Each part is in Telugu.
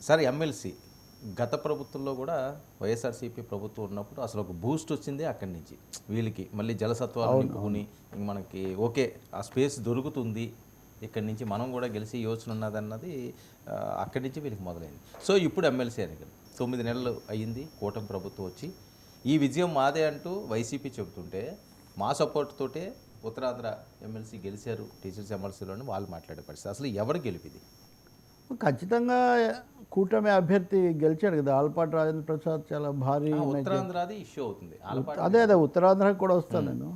సార్ ఎమ్మెల్సీ గత ప్రభుత్వంలో కూడా వైఎస్ఆర్సీపీ ప్రభుత్వం ఉన్నప్పుడు అసలు ఒక బూస్ట్ వచ్చింది అక్కడి నుంచి వీళ్ళకి మళ్ళీ జలసత్వాలు నింపుకుని ఇంక మనకి ఓకే ఆ స్పేస్ దొరుకుతుంది ఇక్కడి నుంచి మనం కూడా గెలిచి యోచన ఉన్నదన్నది అక్కడి నుంచి వీళ్ళకి మొదలైంది. సో ఇప్పుడు ఎమ్మెల్సీ ఎన్నికలు 9 నెలలు అయ్యింది కూటమి ప్రభుత్వం వచ్చి. ఈ విజయం మాదే అంటూ వైసీపీ చెబుతుంటే మా సపోర్ట్ తోటే ఉత్తరాంధ్ర ఎమ్మెల్సీ గెలిచారు టీచర్స్ ఎమ్మెల్సీలోని వాళ్ళు మాట్లాడే పరిస్థితి. అసలు ఎవరు గెలిపింది? ఖచ్చితంగా కూటమి అభ్యర్థి గెలిచాడు కదా, ఆలపాటి రాజేంద్ర ప్రసాద్ చాలా భారీ ఉత్తరాంధ్రది ఇష్యూ అవుతుంది. అదే ఉత్తరాంధ్రకు కూడా వస్తాను నేను.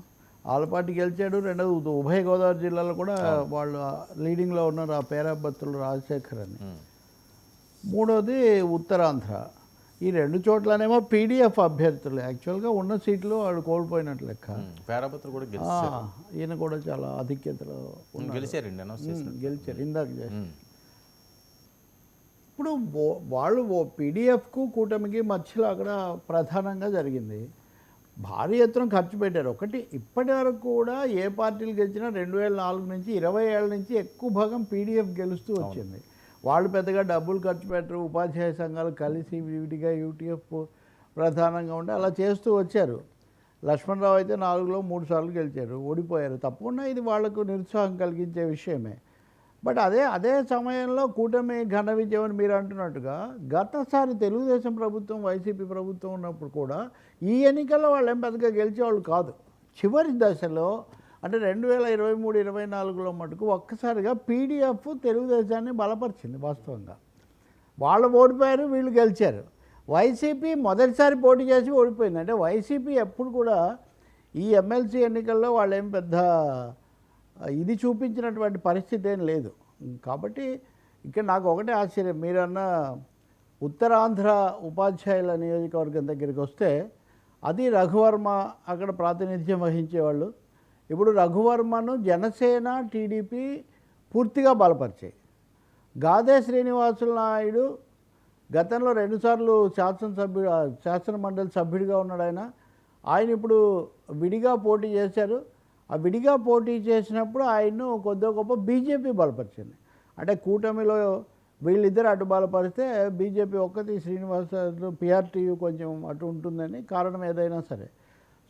ఆలపాటి గెలిచాడు. రెండవది ఉభయ గోదావరి జిల్లాలో కూడా వాళ్ళు లీడింగ్లో ఉన్నారు, ఆ పేరాబత్తులు రాజశేఖర్ అని. మూడవది ఉత్తరాంధ్ర. ఈ రెండు చోట్లనేమో పీడిఎఫ్ అభ్యర్థులు యాక్చువల్గా ఉన్న సీట్లు వాళ్ళు కోల్పోయినట్లు లెక్క. పేరాబత్తులు కూడా ఈయన కూడా చాలా ఆధిక్యతలో గెలిచారు ఇందాక చేసి. ఇప్పుడు వాళ్ళు పీడిఎఫ్కు కూటమికి మధ్యలో అక్కడ ప్రధానంగా జరిగింది. భారీ ఎత్తున ఖర్చు పెట్టారు. ఒకటి ఇప్పటి వరకు కూడా ఏ పార్టీలు గెలిచినా 2004 నుంచి 20 ఏళ్ళ నుంచి ఎక్కువ భాగం పీడిఎఫ్ గెలుస్తూ వచ్చింది. వాళ్ళు పెద్దగా డబ్బులు ఖర్చు పెట్టరు. ఉపాధ్యాయ సంఘాలు కలిసి విడిగా యూటీఎఫ్ ప్రధానంగా ఉండి అలా చేస్తూ వచ్చారు. లక్ష్మణరావు అయితే 4లో 3 సార్లు గెలిచారు, ఓడిపోయారు. తప్పకుండా ఇది వాళ్లకు నిరుత్సాహం కలిగించే విషయమే. బట్ అదే సమయంలో కూటమి ఘన విజయం అని మీరు అంటున్నట్టుగా గతసారి తెలుగుదేశం ప్రభుత్వం వైసీపీ ప్రభుత్వం ఉన్నప్పుడు కూడా ఈ ఎన్నికల్లో వాళ్ళు ఏం పెద్దగా గెలిచేవాళ్ళు కాదు. చివరి దశలో అంటే 2023-24లో మటుకు ఒక్కసారిగా పీడిఎఫ్ తెలుగుదేశాన్ని బలపరిచింది. వాస్తవంగా వాళ్ళు ఓడిపోయారు, వీళ్ళు గెలిచారు. వైసీపీ మొదటిసారి పోటీ చేసి ఓడిపోయింది. అంటే వైసీపీ ఎప్పుడు కూడా ఈ ఎమ్మెల్సీ ఎన్నికల్లో వాళ్ళు ఏం పెద్ద ఇది చూపించినటువంటి పరిస్థితి ఏం లేదు. కాబట్టి ఇక్కడ నాకు ఒకటే ఆశ్చర్యం, మీరన్న ఉత్తరాంధ్ర ఉపాధ్యాయుల నియోజకవర్గం దగ్గరికి వస్తే అది రఘువర్మ అక్కడ ప్రాతినిధ్యం వహించేవాళ్ళు. ఇప్పుడు రఘువర్మను జనసేన టీడీపీ పూర్తిగా బలపరిచాయి. గాదే శ్రీనివాసులు నాయుడు గతంలో 2 సార్లు శాసనమండలి సభ్యుడిగా ఉన్నాడు. ఆయన ఇప్పుడు విడిగా పోటీ చేశారు. ఆ విడిగా పోటీ చేసినప్పుడు ఆయన్ను కొద్దిగా గొప్ప బీజేపీ బలపరిచింది. అంటే కూటమిలో వీళ్ళిద్దరు అటు బలపరిస్తే బీజేపీ ఒక్కటి శ్రీనివాసులు పిఆర్టీయూ కొంచెం అటు ఉంటుందని కారణం ఏదైనా సరే.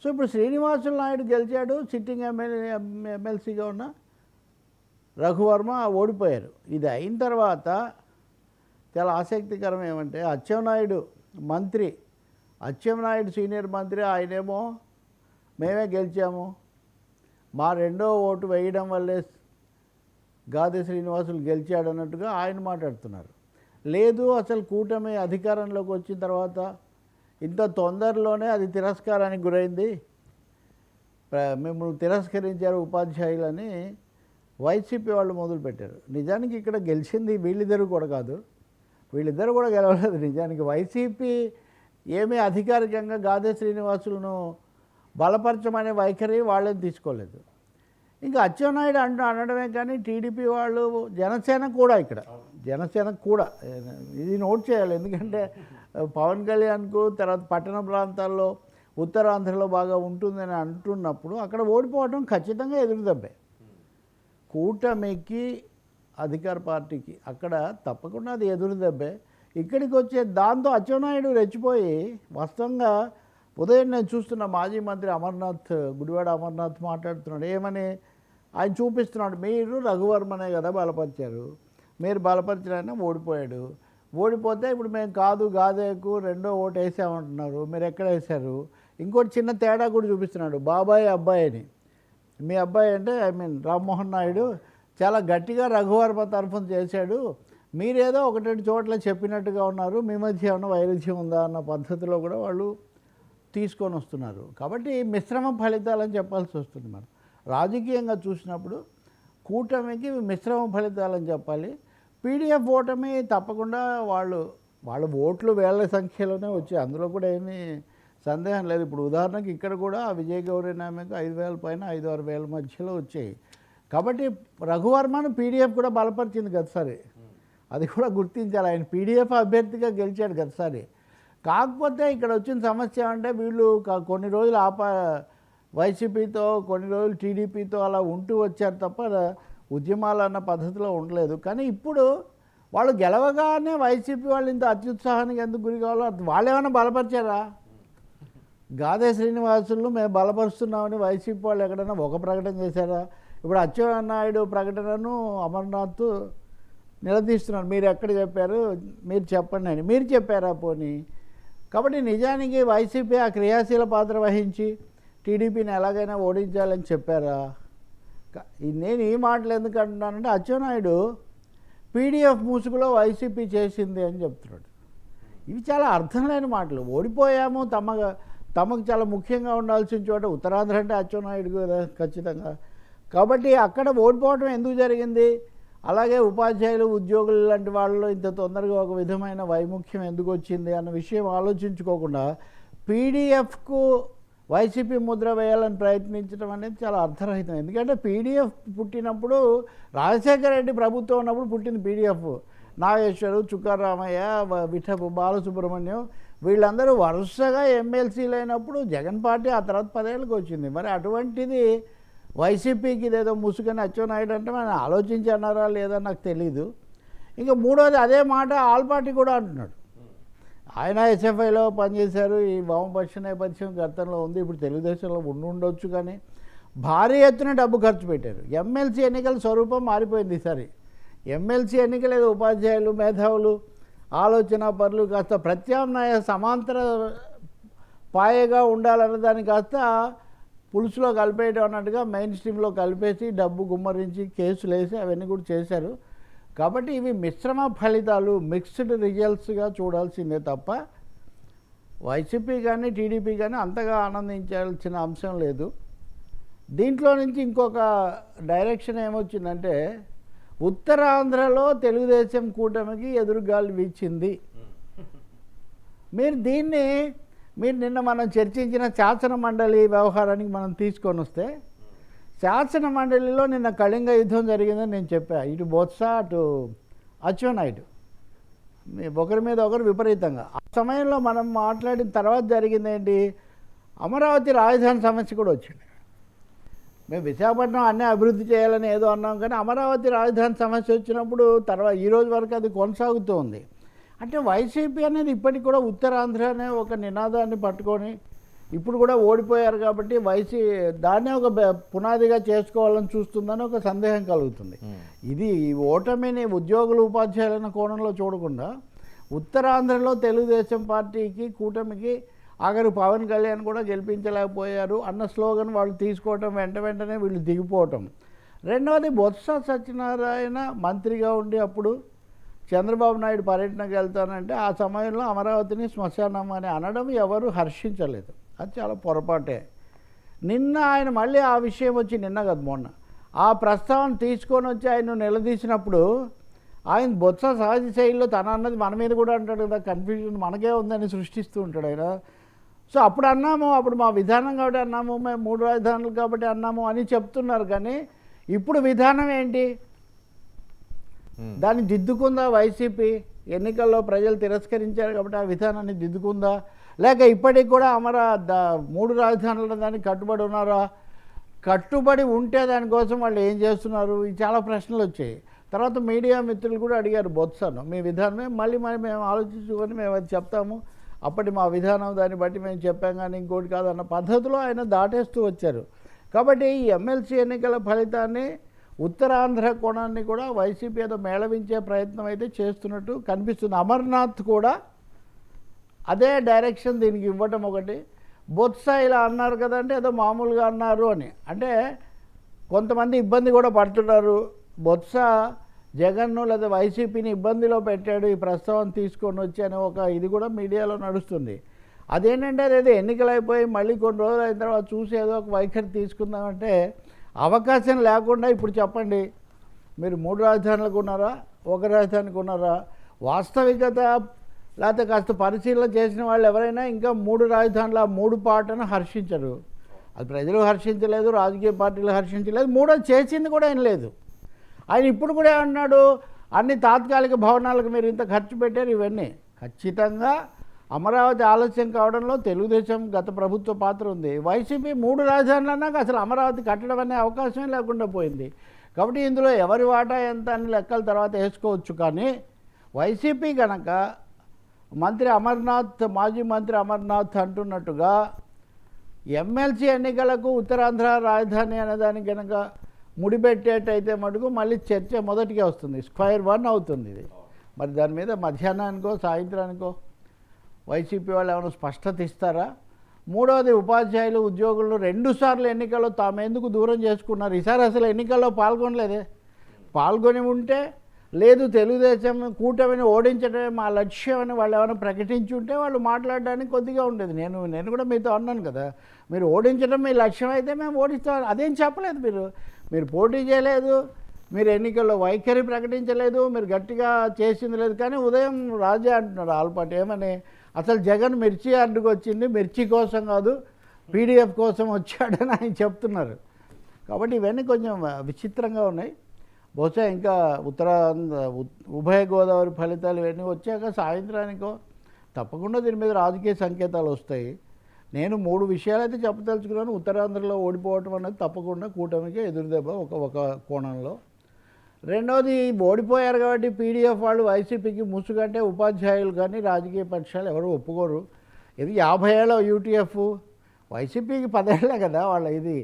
సో ఇప్పుడు శ్రీనివాసులు నాయుడు గెలిచాడు, సిట్టింగ్ ఎమ్మెల్సీగా ఉన్న రఘువర్మ ఓడిపోయారు. ఇది అయిన తర్వాత చాలా ఆసక్తికరం ఏమంటే అచ్చెన్నాయుడు మంత్రి, అచ్చెన్నాయుడు సీనియర్ మంత్రి, ఆయనేమో మేమే గెలిచాము, మా రెండో ఓటు వేయడం వల్లే గాదే శ్రీనివాసులు గెలిచాడు అన్నట్టుగా ఆయన మాట్లాడుతున్నారు. లేదు, అసలు కూటమి అధికారంలోకి వచ్చిన తర్వాత ఇంత తొందరలోనే అది తిరస్కారానికి గురైంది, మిమ్మల్ని తిరస్కరించారు ఉపాధ్యాయులని వైసీపీ వాళ్ళు మొదలుపెట్టారు. నిజానికి ఇక్కడ గెలిచింది వీళ్ళిద్దరు కూడా కాదు, వీళ్ళిద్దరు కూడా గెలవలేదు. నిజానికి వైసీపీ ఏమీ అధికారికంగా గాదే శ్రీనివాసులను బలపరచమనే వైఖరి వాళ్ళని తీసుకోలేదు. ఇంకా అచ్చెన్నాయుడు అనడమే కానీ టీడీపీ వాళ్ళు జనసేన కూడా కూడా ఇది నోట్ చేయాలి. ఎందుకంటే పవన్ కళ్యాణ్కు తర్వాత పట్టణ ప్రాంతాల్లో ఉత్తరాంధ్రలో బాగా ఉంటుందని అంటున్నప్పుడు అక్కడ ఓడిపోవడం ఖచ్చితంగా ఎదురుదెబ్బే. కూటమికి అధికార పార్టీకి అక్కడ తప్పకుండా అది ఎదురుదెబ్బే. ఇక్కడికి వచ్చే దాంతో అచ్చెన్నాయుడు రెచ్చిపోయి వాస్తవంగా ఉదయం నేను చూస్తున్న మాజీ మంత్రి గుడివాడ అమర్నాథ్ మాట్లాడుతున్నాడు. ఏమని ఆయన చూపిస్తున్నాడు, మీరు రఘువర్మనే కదా బలపరిచారు, మీరు బలపరిచిన ఆయన ఓడిపోయాడు, ఓడిపోతే ఇప్పుడు మేము కాదు గాదేకు రెండో ఓటు వేసామంటున్నారు, మీరు ఎక్కడ వేశారు? ఇంకోటి చిన్న తేడా కూడా చూపిస్తున్నాడు, బాబాయ్ అబ్బాయి అని. మీ అబ్బాయి అంటే రామ్మోహన్ నాయుడు చాలా గట్టిగా రఘువర్మ తరఫున చేశాడు, మీరేదో 1-2 చోట్ల చెప్పినట్టుగా ఉన్నారు, మీ మధ్య ఏమైనా వైరుధ్యం ఉందా అన్న పద్ధతిలో కూడా వాళ్ళు తీసుకొని వస్తున్నారు. కాబట్టి మిశ్రమ ఫలితాలని చెప్పాల్సి వస్తుంది. మనం రాజకీయంగా చూసినప్పుడు కూటమికి మిశ్రమ ఫలితాలని చెప్పాలి. పీడిఎఫ్ ఓటమి తప్పకుండా వాళ్ళ ఓట్లు వేల సంఖ్యలోనే వచ్చాయి, అందులో కూడా ఏమీ సందేహం లేదు. ఇప్పుడు ఉదాహరణకి ఇక్కడ కూడా విజయ్ గౌరీనామేకు 5,000 పైన 5,000-6,000 మధ్యలో వచ్చాయి. కాబట్టి రఘువర్మను పీడిఎఫ్ కూడా బలపరిచింది గతసారి, అది కూడా గుర్తించాలి. ఆయన పీడిఎఫ్ అభ్యర్థిగా గెలిచాడు గతసారి. కాకపోతే ఇక్కడ వచ్చిన సమస్య అంటే వీళ్ళు కొన్ని రోజులు వైసీపీతో కొన్ని రోజులు టీడీపీతో అలా ఉంటూ వచ్చారు తప్ప ఉద్యమాలు అన్న పద్ధతిలో ఉండలేదు. కానీ ఇప్పుడు వాళ్ళు గెలవగానే వైసీపీ వాళ్ళు ఇంత అత్యుత్సాహానికి ఎందుకు గురి కావాలో వాళ్ళు ఏమైనా బలపరిచారా? గాదే శ్రీనివాసులు మేము బలపరుస్తున్నామని వైసీపీ వాళ్ళు ఎక్కడైనా ఒక ప్రకటన చేశారా? ఇప్పుడు అచ్చెన్నాయుడు ప్రకటనను అమర్నాథ్ నిలదీస్తున్నారు. మీరు ఎక్కడ చెప్పారు, మీరు చెప్పండి అని. మీరు చెప్పారా పోనీ? కాబట్టి నిజానికి వైసీపీ ఆ క్రియాశీల పాత్ర వహించి టీడీపీని ఎలాగైనా ఓడించాలని చెప్పారా? నేను ఈ మాటలు ఎందుకు అంటున్నానంటే అచ్చెన్నాయుడు పీడీఎఫ్ ముసుగులో వైసీపీ చేసింది అని చెప్తున్నాడు. ఇవి చాలా అర్థం లేని మాటలు. ఓడిపోయాము, తమకు చాలా ముఖ్యంగా ఉండాల్సిన చోట ఉత్తరాంధ్ర అంటే అచ్చెన్నాయుడు కదా ఖచ్చితంగా. కాబట్టి అక్కడ ఓడిపోవడం ఎందుకు జరిగింది? అలాగే ఉపాధ్యాయులు, ఉద్యోగులు లాంటి వాళ్ళలో ఇంత తొందరగా ఒక విధమైన వైముఖ్యం ఎందుకు వచ్చింది అన్న విషయం ఆలోచించుకోకుండా పీడీఎఫ్కు వైసీపీ ముద్ర వేయాలని ప్రయత్నించడం అనేది చాలా అర్థరహితం. ఎందుకంటే పీడీఎఫ్ పుట్టినప్పుడు రాజశేఖర రెడ్డి ప్రభుత్వం ఉన్నప్పుడు పుట్టింది పీడీఎఫ్. నాగేశ్వరు, చుక్కారామయ్య, విఠపు బాలసుబ్రహ్మణ్యం వీళ్ళందరూ వరుసగా ఎమ్మెల్సీలు అయినప్పుడు జగన్ పార్టీ ఆ తర్వాత 10 ఏళ్ళకి వచ్చింది. మరి అటువంటిది వైసీపీకి ఇదేదో ముసుగని అచ్చెన్నాయుడు అంటే మనం ఆలోచించి అన్నారా లేదా నాకు తెలీదు. ఇంకా మూడోది అదే మాట ఆల్ పార్టీ కూడా అంటున్నాడు. ఆయన ఎస్ఎఫ్ఐలో పనిచేశారు. ఈ వామపక్ష నేపథ్యం గతంలో ఉంది, ఇప్పుడు తెలుగుదేశంలో ఉండొచ్చు. కానీ భారీ ఎత్తున డబ్బు ఖర్చు పెట్టారు. ఎమ్మెల్సీ ఎన్నికల స్వరూపం మారిపోయింది ఈసారి. ఎమ్మెల్సీ ఎన్నికలేదు, ఉపాధ్యాయులు, మేధావులు, ఆలోచన పరులు కాస్త ప్రత్యామ్నాయ సమాంతర పాయగా ఉండాలన్న దాన్ని కాస్త పులుసులో కలిపేయడం అన్నట్టుగా మెయిన్ స్ట్రీమ్లో కలిపేసి డబ్బు గుమ్మరించి కేసులు వేసి అవన్నీ కూడా చేశారు. కాబట్టి ఇవి మిశ్రమ ఫలితాలు, మిక్స్డ్ రిజల్ట్స్గా చూడాల్సిందే తప్ప వైసీపీ కానీ టీడీపీ కానీ అంతగా ఆనందించాల్సిన అంశం లేదు. దీంట్లో నుంచి ఇంకొక డైరెక్షన్ ఏమొచ్చిందంటే ఉత్తరాంధ్రలో తెలుగుదేశం కూటమికి ఎదురుగాలి వీచింది. మీరు నిన్న మనం చర్చించిన శాసన మండలి వ్యవహారానికి మనం తీసుకొని వస్తే శాసన మండలిలో నిన్న కళింగ యుద్ధం జరిగిందని నేను చెప్పా. ఇటు బొత్స అటు అచ్చెన్నాయుడు ఒకరి మీద ఒకరు విపరీతంగా. ఆ సమయంలో మనం మాట్లాడిన తర్వాత జరిగింది ఏంటి? అమరావతి రాజధాని సమస్య కూడా వచ్చింది. మేము విశాఖపట్నం అన్నీ అభివృద్ధి చేయాలని ఏదో అన్నాం, కానీ అమరావతి రాజధాని సమస్య వచ్చినప్పుడు తర్వాత ఈ రోజు వరకు అది కొనసాగుతూ ఉంది. అంటే వైసీపీ అనేది ఇప్పటికి కూడా ఉత్తరాంధ్ర అనే ఒక నినాదాన్ని పట్టుకొని ఇప్పుడు కూడా ఓడిపోయారు కాబట్టి దాన్నే ఒక పునాదిగా చేసుకోవాలని చూస్తుందని ఒక సందేహం కలుగుతుంది. ఇది ఓటమిని ఉద్యోగులు, ఉపాధ్యాయులైన కోణంలో చూడకుండా ఉత్తరాంధ్రలో తెలుగుదేశం పార్టీకి, కూటమికి ఆఖరు పవన్ కళ్యాణ్ కూడా గెలిపించలేకపోయారు అన్న స్లోగన్ వాళ్ళు తీసుకోవటం, వెంటనే వీళ్ళు దిగిపోవటం. రెండవది బొత్స సత్యనారాయణ మంత్రిగా ఉండి అప్పుడు చంద్రబాబు నాయుడు పర్యటనకు వెళ్తానంటే ఆ సమయంలో అమరావతిని శ్మశానం అని అనడం ఎవరు హర్షించలేదు. అది చాలా పొరపాటే. నిన్న ఆయన మళ్ళీ ఆ విషయం వచ్చి నిన్న కదా మొన్న ఆ ప్రస్తావన తీసుకొని వచ్చి ఆయన నిలదీసినప్పుడు ఆయన బొత్స సహజ శైలిలో తన అన్నది మన మీద కూడా అంటాడు కదా, కన్ఫ్యూజన్ మనకే ఉందని సృష్టిస్తూ ఉంటాడు ఆయన. సో అప్పుడు అన్నాము, అప్పుడు మా విధానం కాబట్టి అన్నాము, మేము 3 రాజధానులు కాబట్టి అన్నాము అని చెప్తున్నారు. కానీ ఇప్పుడు విధానం ఏంటి? దాన్ని దిద్దుకుందా వైసీపీ? ఎన్నికల్లో ప్రజలు తిరస్కరించారు కాబట్టి ఆ విధానాన్ని దిద్దుకుందా, లేక ఇప్పటికి కూడా 3 రాజధానుల దానికి కట్టుబడి ఉన్నారా? కట్టుబడి ఉంటే దానికోసం వాళ్ళు ఏం చేస్తున్నారు? ఈ చాలా ప్రశ్నలు వచ్చాయి. తర్వాత మీడియా మిత్రులు కూడా అడిగారు బొత్సను, మీ విధానమే మళ్ళీ మేము ఆలోచించుకొని మేము అది చెప్తాము, అప్పటి మా విధానం దాన్ని బట్టి మేము చెప్పాం కానీ ఇంకోటి కాదన్న పద్ధతిలో ఆయన దాటేస్తూ వచ్చారు. కాబట్టి ఈ ఎమ్మెల్సీ ఎన్నికల ఫలితాన్ని, ఉత్తరాంధ్ర కోణాన్ని కూడా వైసీపీ ఏదో మేళవించే ప్రయత్నం అయితే చేస్తున్నట్టు కనిపిస్తుంది. అమర్నాథ్ కూడా అదే డైరెక్షన్ దీనికి ఇవ్వటం ఒకటి. బొత్స ఇలా అన్నారు కదంటే ఏదో మామూలుగా అన్నారు అని, అంటే కొంతమంది ఇబ్బంది కూడా పడుతున్నారు. బొత్స జగన్ను లేదా వైసీపీని ఇబ్బందిలో పెట్టాడు ఈ ప్రస్తావన తీసుకొని వచ్చి అని ఒక ఇది కూడా మీడియాలో నడుస్తుంది. అదేంటంటే అదేదో ఎన్నికలు అయిపోయి మళ్ళీ కొన్ని రోజులు అయిన తర్వాత చూసి ఏదో ఒక వైఖరి తీసుకుందామంటే అవకాశం లేకుండా ఇప్పుడు చెప్పండి, మీరు 3 రాజధానులకు ఉన్నారా, 1 రాజధానికి ఉన్నారా? వాస్తవికత లేకపోతే కాస్త పరిశీలన చేసిన వాళ్ళు ఎవరైనా ఇంకా 3 రాజధానుల 3 పాటను హర్షించరు. అది ప్రజలు హర్షించలేదు, రాజకీయ పార్టీలు హర్షించలేదు, 3 చేసింది కూడా ఏం లేదు. ఆయన ఇప్పుడు కూడా ఏమన్నాడు, అన్ని తాత్కాలిక భవనాలకు మీరు ఇంత ఖర్చు పెట్టారు. ఇవన్నీ ఖచ్చితంగా అమరావతి ఆలస్యం కావడంలో తెలుగుదేశం గత ప్రభుత్వ పాత్ర ఉంది. వైసీపీ 3 రాజధానులు అన్నాక అసలు అమరావతి కట్టడం అనే అవకాశమే లేకుండా పోయింది. కాబట్టి ఇందులో ఎవరి వాటా ఎంత అని లెక్కల తర్వాత వేసుకోవచ్చు. కానీ వైసీపీ కనుక మంత్రి అమర్నాథ్, మాజీ మంత్రి అమర్నాథ్ అంటున్నట్టుగా ఎమ్మెల్సీ ఎన్నికలకు ఉత్తరాంధ్ర రాజధాని అనేదానికి కనుక ముడిపెట్టేటైతే మటుకు మళ్ళీ చర్చ మొదటికే వస్తుంది, స్క్వేర్ వన్ అవుతుంది ఇది. మరి దాని మీద మధ్యాహ్నానికో సాయంత్రానికో వైసీపీ వాళ్ళు ఏమైనా స్పష్టత ఇస్తారా? మూడవది, ఉపాధ్యాయులు ఉద్యోగులను 2 సార్లు ఎన్నికల్లో తాము ఎందుకు దూరం చేసుకున్నారు? ఈసారి అసలు ఎన్నికల్లో పాల్గొనలేదే. పాల్గొని ఉంటే లేదు తెలుగుదేశం కూటమిని ఓడించడమే మా లక్ష్యం అని వాళ్ళు ఏమైనా ప్రకటించి ఉంటే వాళ్ళు మాట్లాడడానికి కొద్దిగా ఉండేది. నేను కూడా మీతో అన్నాను కదా, మీరు ఓడించడం మీ లక్ష్యం అయితే మేము ఓడిస్తాం. అదేం చెప్పలేదు. మీరు పోటీ చేయలేదు, మీరు ఎన్నికల్లో వైఖరి ప్రకటించలేదు, మీరు గట్టిగా చేసింది లేదు. కానీ ఉదయం రాజే అంటున్నాడు ఆల్పాటి ఏమని, అసలు జగన్ మిర్చి అడ్డుకు వచ్చింది, మిర్చి కోసం కాదు పీడిఎఫ్ కోసం వచ్చాడని ఆయన చెప్తున్నారు. కాబట్టి ఇవన్నీ కొంచెం విచిత్రంగా ఉన్నాయి. బహుశా ఇంకా ఉభయ గోదావరి ఫలితాలు ఇవన్నీ వచ్చాక సాయంత్రానికో తప్పకుండా దీని మీద రాజకీయ సంకేతాలు వస్తాయి. నేను 3 విషయాలు అయితే చెప్పదలుచుకున్నాను. ఉత్తరాంధ్రలో ఓడిపోవటం అనేది తప్పకుండా కూటమికి ఎదురుదెబ్బ ఒక కోణంలో. రెండవది, ఓడిపోయారు కాబట్టి పీడిఎఫ్ వాళ్ళు వైసీపీకి ముసుగంటే ఉపాధ్యాయులు కానీ రాజకీయ పక్షాలు ఎవరు ఒప్పుకోరు. ఇది 50 ఏళ్ళ యూటీఎఫ్, వైసీపీకి 10 ఏళ్ళే కదా వాళ్ళ ఇది,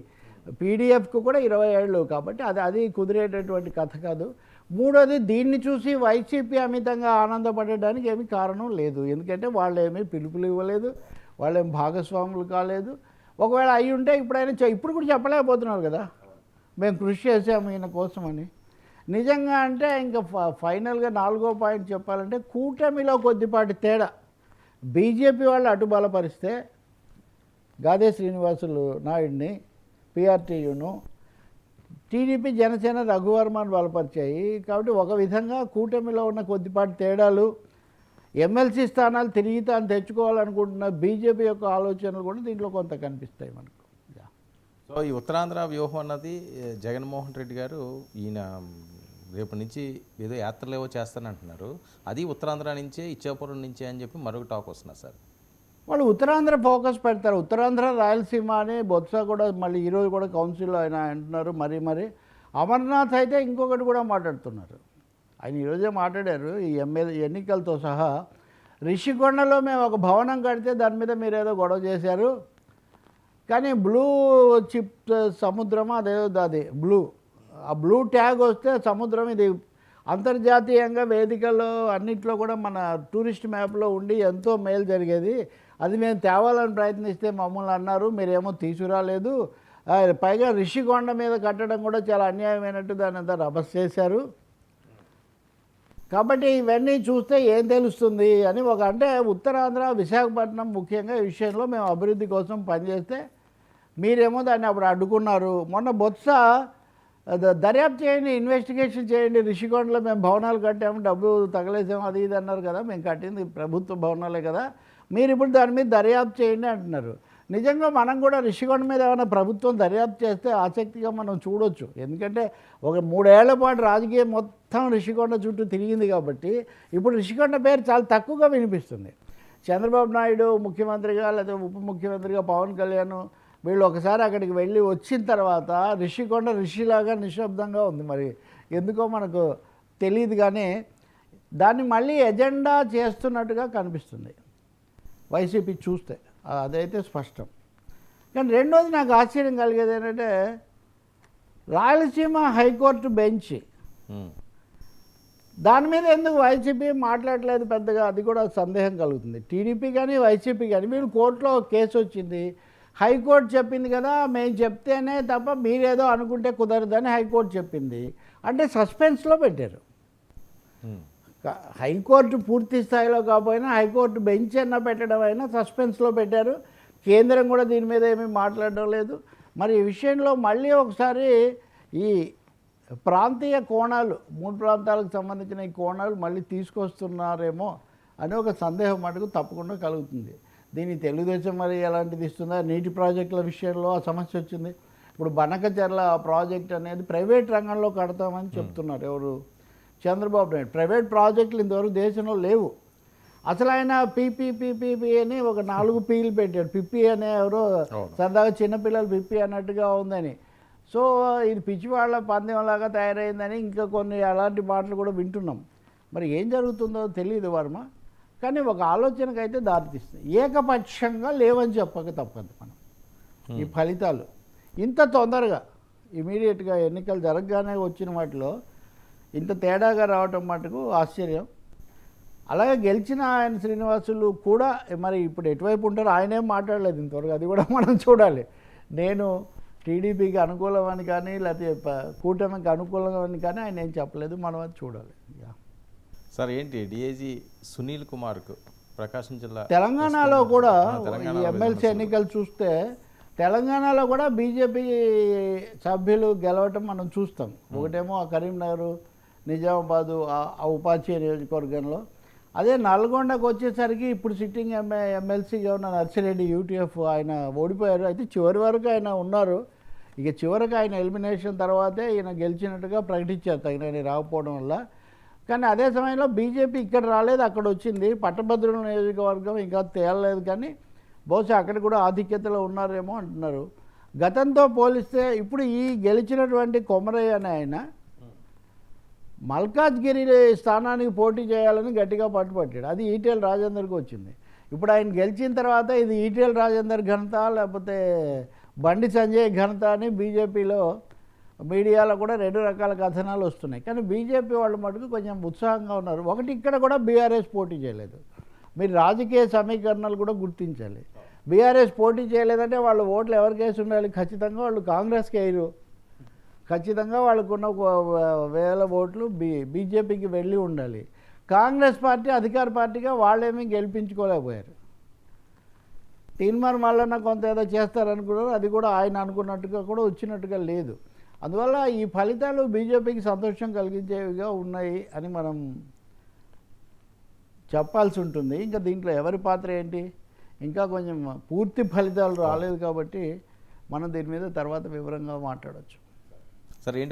పీడిఎఫ్కు కూడా 20 ఏళ్ళు. కాబట్టి అది కుదిరేటటువంటి కథ కాదు. మూడోది, దీన్ని చూసి వైసీపీ అమితంగా ఆనందపడడానికి ఏమీ కారణం లేదు. ఎందుకంటే వాళ్ళు ఏమీ పిలుపులు ఇవ్వలేదు, వాళ్ళేం భాగస్వాములు కాలేదు. ఒకవేళ అయి ఉంటే ఇప్పుడు కూడా చెప్పలేకపోతున్నారు కదా, మేము కృషి చేసాము ఈయన కోసమని. నిజంగా అంటే ఇంకా ఫైనల్గా 4వ పాయింట్ చెప్పాలంటే, కూటమిలో కొద్దిపాటి తేడా బీజేపీ వాళ్ళు అటు బలపరిస్తే గాదే శ్రీనివాసులు నాయుడిని పిఆర్టీయును, టీడీపీ జనసేన రఘువర్మను బలపరిచాయి. కాబట్టి ఒక విధంగా కూటమిలో ఉన్న కొద్దిపాటి తేడాలు, ఎమ్మెల్సీ స్థానాలు తిరిగి తాను తెచ్చుకోవాలనుకుంటున్న బీజేపీ యొక్క ఆలోచనలు కూడా దీంట్లో కొంత కనిపిస్తాయి మనకు. సో ఈ ఉత్తరాంధ్ర వ్యూహం అన్నది జగన్మోహన్ రెడ్డి గారు ఈయన రేపు నుంచి ఏదో యాత్రలు ఏవో చేస్తానంటున్నారు, అది ఉత్తరాంధ్ర నుంచే ఇచ్చాపురం నుంచే అని చెప్పి మరొక టాక్ వస్తున్నారు సార్. వాళ్ళు ఉత్తరాంధ్ర ఫోకస్ పెడతారు. ఉత్తరాంధ్ర రాయలసీమ అని బొత్స కూడా మళ్ళీ ఈరోజు కూడా కౌన్సిల్లో ఆయన అంటున్నారు. మరి అమర్నాథ్ అయితే ఇంకొకటి కూడా మాట్లాడుతున్నారు. ఆయన ఈరోజే మాట్లాడారు, ఈ ఎన్నికలతో సహా రిషికొండలో మేము ఒక భవనం కడితే దాని మీద మీరు ఏదో గొడవ చేశారు, కానీ బ్లూ చిప్ సముద్రమా అదేదో అది ఆ బ్లూ ట్యాగ్ వస్తే సముద్రం ఇది అంతర్జాతీయంగా వేదికల్లో అన్నింటిలో కూడా మన టూరిస్ట్ మ్యాప్లో ఉండి ఎంతో మేలు జరిగేది, అది మేము తేవాలని ప్రయత్నిస్తే మమ్మల్ని అన్నారు, మీరేమో తీసుకురాలేదు, పైగా రిషికొండ మీద కట్టడం కూడా చాలా అన్యాయమైనట్టు దాన్ని అంతా రభస్ చేశారు. కాబట్టి ఇవన్నీ చూస్తే ఏం తెలుస్తుంది అని అంటే ఉత్తరాంధ్ర విశాఖపట్నం ముఖ్యంగా ఈ విషయంలో మేము అభివృద్ధి కోసం పనిచేస్తే మీరేమో దాన్ని అప్పుడు అడ్డుకున్నారు. మొన్న బొత్స దర్యాప్తు చేయండి, ఇన్వెస్టిగేషన్ చేయండి, రిషికొండలో మేము భవనాలు కట్టాము, డబ్బు తగలేసాము, అది ఇది అన్నారు కదా, మేము కట్టింది ప్రభుత్వ భవనాలే కదా, మీరు ఇప్పుడు దాని మీద దర్యాప్తు చేయండి అంటున్నారు. నిజంగా మనం కూడా రిషికొండ మీద ఏమైనా ప్రభుత్వం దర్యాప్తు చేస్తే ఆసక్తిగా మనం చూడొచ్చు. ఎందుకంటే ఒక 3 ఏళ్ల పాటు రాజకీయం మొత్తం రిషికొండ చుట్టూ తిరిగింది కాబట్టి ఇప్పుడు రిషికొండ పేరు చాలా తక్కువగా వినిపిస్తుంది. చంద్రబాబు నాయుడు ముఖ్యమంత్రిగా లేదా ఉప ముఖ్యమంత్రిగా పవన్ కళ్యాణ్ వీళ్ళు ఒకసారి అక్కడికి వెళ్ళి వచ్చిన తర్వాత రిషికొండ రిషిలాగా నిశ్శబ్దంగా ఉంది. మరి ఎందుకో మనకు తెలియదు, కానీ దాన్ని మళ్ళీ ఎజెండా చేస్తున్నట్టుగా కనిపిస్తుంది వైసీపీ చూస్తే, అదైతే స్పష్టం. కానీ రెండోది నాకు ఆశ్చర్యం కలిగేది ఏంటంటే, రాయలసీమ హైకోర్టు బెంచ్ దాని మీద ఎందుకు వైసీపీ మాట్లాడలేదు పెద్దగా, అది కూడా సందేహం కలుగుతుంది. టీడీపీ కానీ వైసీపీ కానీ వీళ్ళు కోర్టులో కేసు వచ్చింది, హైకోర్టు చెప్పింది కదా, మేము చెప్తేనే తప్ప మీరేదో అనుకుంటే కుదరదని హైకోర్టు చెప్పింది అంటే సస్పెన్స్లో పెట్టారు. హైకోర్టు పూర్తి స్థాయిలో కాకపోయినా హైకోర్టు బెంచ్ అన్న పెట్టడం అయినా సస్పెన్స్లో పెట్టారు. కేంద్రం కూడా దీని మీద ఏమీ మాట్లాడడం లేదు. మరి ఈ విషయంలో మళ్ళీ ఒకసారి ఈ ప్రాంతీయ కోణాలు 3 ప్రాంతాలకు సంబంధించిన ఈ కోణాలు మళ్ళీ తీసుకొస్తున్నారేమో అని ఒక సందేహం మటుకు తప్పకుండా కలుగుతుంది. దీన్ని తెలుగుదేశం మరి ఎలాంటిది ఇస్తుందా? నీటి ప్రాజెక్టుల విషయంలో ఆ సమస్య వచ్చింది. ఇప్పుడు బనకచెర్ల ప్రాజెక్ట్ అనేది ప్రైవేట్ రంగంలో కడతామని చెప్తున్నారు ఎవరు, చంద్రబాబు నాయుడు. ప్రైవేట్ ప్రాజెక్టులు ఇంతవరకు దేశంలో లేవు. అసలు ఆయన పీపీ అని ఒక 4 పీలు పెట్టాడు. పిప్పి అనే ఎవరో సరదాగా చిన్నపిల్లలు పిప్పి అన్నట్టుగా ఉందని. సో ఇది పిచ్చివాళ్ళ పందెంలాగా తయారైందని ఇంకా కొన్ని అలాంటి మాటలు కూడా వింటున్నాం. మరి ఏం జరుగుతుందో తెలియదు వర్మ, కానీ ఒక ఆలోచనకైతే దారితీస్తుంది. ఏకపక్షంగా లేవని చెప్పక తప్పదు మనం. ఈ ఫలితాలు ఇంత తొందరగా ఇమీడియట్గా ఎన్నికలు జరగగానే వచ్చిన వాటిలో ఇంత తేడాగా రావటం మటుకు ఆశ్చర్యం. అలాగే గెలిచిన ఆయన శ్రీనివాసులు కూడా మరి ఇప్పుడు ఎటువైపు ఉంటారో ఆయనేం మాట్లాడలేదు ఇంతవరకు, అది కూడా మనం చూడాలి. నేను టీడీపీకి అనుకూలమని కానీ లేకపోతే కూటమికి అనుకూలమని కానీ ఆయన ఏం చెప్పలేదు, మనం అది చూడాలి. సార్ ఏంటి డిఐజీ సునీల్ కుమార్కు ప్రకాశం జిల్లా తెలంగాణలో కూడా తెలంగాణలో ఈ ఎమ్మెల్సీ ఎన్నికలు చూస్తే తెలంగాణలో కూడా బీజేపీ సభ్యులు గెలవటం మనం చూస్తాం. ఒకటేమో ఆ కరీంనగర్, నిజామాబాదు ఆ ఉపాధ్యాయ నియోజకవర్గంలో. అదే నల్గొండకు వచ్చేసరికి ఇప్పుడు సిట్టింగ్ ఎమ్మెల్సీగా ఉన్న నర్సిరెడ్డి యూటీఎఫ్ ఆయన ఓడిపోయారు. అయితే చివరి వరకు ఆయన ఉన్నారు. ఇక చివరికి ఆయన ఎలిమినేషన్ తర్వాతే ఈయన గెలిచినట్టుగా ప్రకటించారు తగినని రాకపోవడం వల్ల. కానీ అదే సమయంలో బీజేపీ ఇక్కడ రాలేదు, అక్కడ వచ్చింది. పట్టభద్రుల నియోజకవర్గం ఇంకా తేలలేదు, కానీ బహుశా అక్కడ కూడా ఆధిక్యతలో ఉన్నారేమో అంటున్నారు. గతంతో పోలిస్తే ఇప్పుడు ఈ గెలిచినటువంటి కొమరయ్య అనే ఆయన మల్కాజ్గిరి స్థానానికి పోటీ చేయాలని గట్టిగా పట్టుపట్టాడు. అది ఈటెల రాజేందర్కి వచ్చింది. ఇప్పుడు ఆయన గెలిచిన తర్వాత ఇది ఈటెల రాజేందర్ ఘనత లేకపోతే బండి సంజయ్ ఘనత అని బీజేపీలో మీడియాలో కూడా రెండు రకాల కథనాలు వస్తున్నాయి. కానీ బీజేపీ వాళ్ళు మటుకు కొంచెం ఉత్సాహంగా ఉన్నారు. ఒకటి, ఇక్కడ కూడా బీఆర్ఎస్ పోటీ చేయలేదు. మీరు రాజకీయ సమీకరణాలు కూడా గుర్తించాలి. బీఆర్ఎస్ పోటీ చేయలేదంటే వాళ్ళ ఓట్లు ఎవరికేసి ఉండాలి? ఖచ్చితంగా వాళ్ళు కాంగ్రెస్కి వేయరు. ఖచ్చితంగా వాళ్ళకున్న 1000 ఓట్లు బీజేపీకి వెళ్ళి ఉండాలి. కాంగ్రెస్ పార్టీ అధికార పార్టీగా వాళ్ళేమీ గెలిపించుకోలేకపోయారు. తీన్మార్ మల్లన్న కొంత ఏదో చేస్తారనుకున్నారు, అది కూడా ఆయన అనుకున్నట్టుగా కూడా వచ్చినట్టుగా లేదు. అందువల్ల ఈ ఫలితాలు బీజేపీకి సంతోషం కలిగించేవిగా ఉన్నాయి అని మనం చెప్పాల్సి ఉంటుంది. ఇంకా దీంట్లో ఎవరి పాత్ర ఏంటి, ఇంకా కొంచెం పూర్తి ఫలితాలు రాలేదు కాబట్టి మనం దీని మీద తర్వాత వివరంగా మాట్లాడవచ్చు. సార్ ఏంటి